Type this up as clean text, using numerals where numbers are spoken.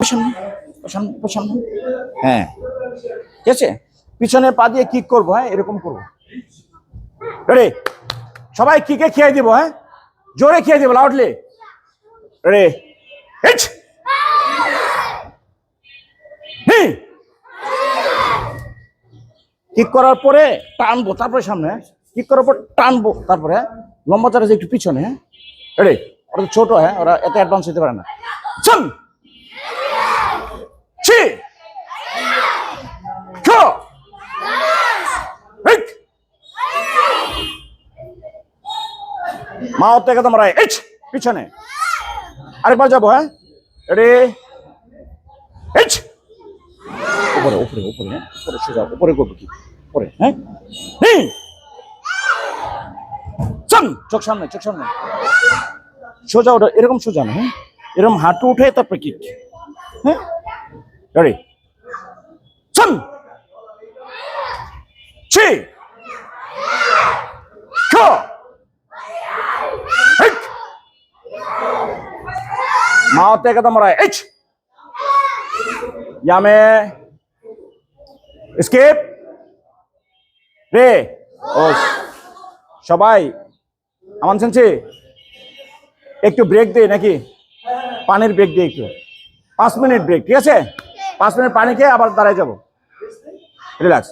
সামনে সামনে সামনে। হ্যাঁ ঠিক আছে, পিছনে পা দিয়ে কিক করবো। হ্যাঁ এরকম করবো। রেডি, সবাই কিকে খেয়ে দিব। হ্যাঁ জোরে খেয়ে দিব, লাউডলি। Ready, hit. কিক করার পরে টানবো, তারপরে সামনে। কিক করার পর টানবো, তারপরে লম্বা চারা একটু পিছনে। হ্যাঁ রেডি, ওরা তো ছোট। হ্যাঁ ওরা এত অ্যাডভান্স হতে পারে না। চল ছি খো হিট। মা থেকে তোমরা এইচ পিছনে আরেকবার যাবো। হ্যাঁ রেডি, এইচ। উপরে উপরে উপরে, হ্যাঁ উপরে সোজা উপরে করবো। কি উপরে? হ্যাঁ চোখ সামনে, চোখ সামনে, সোজা ওটা এরকম সোজা না। হ্যাঁ এরকম হাঁটু উঠে তারপরে কিক। হ্যাঁ রেডি, চল ছি খো হিট। মাও থেকে তোমরা এইচ ইয়ামে স্কেপ রে। ও সবাই আমার শুনছি, একটু ব্রেক দেই নাকি? পানির ব্রেক দিই একটু, 5 মিনিট ব্রেক। ঠিক আছে, 5 মিনিট পানি খেয়ে আবার দাঁড়ায় যাবো। রিল্যাক্স।